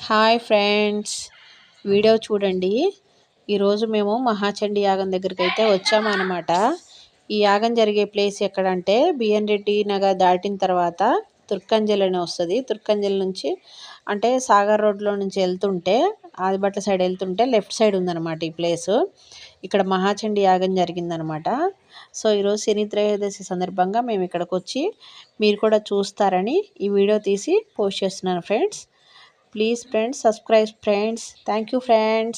Hi friends, video చూడండి. ఈరోజు మేము మహాచండీ యాగం దగ్గరికి అయితే వచ్చామన్నమాట. ఈ యాగం జరిగే ప్లేస్ ఎక్కడంటే బిఎన్ రెడ్డి నగర్ దాటిన తర్వాత తుర్కంజల్ అని వస్తుంది. తుర్కంజల్ నుంచి అంటే సాగర్ రోడ్లో నుంచి వెళ్తుంటే ఆదిబట్ల సైడ్ వెళ్తుంటే లెఫ్ట్ సైడ్ ఉందన్నమాట ఈ ప్లేసు. ఇక్కడ మహాచండీ యాగం జరిగిందనమాట. సో ఈరోజు శని త్రయోదశి సందర్భంగా మేము ఇక్కడికి వచ్చి మీరు కూడా చూస్తారని ఈ వీడియో తీసి పోస్ట్ చేస్తున్నాను friends. Please friends, subscribe friends. Thank you friends.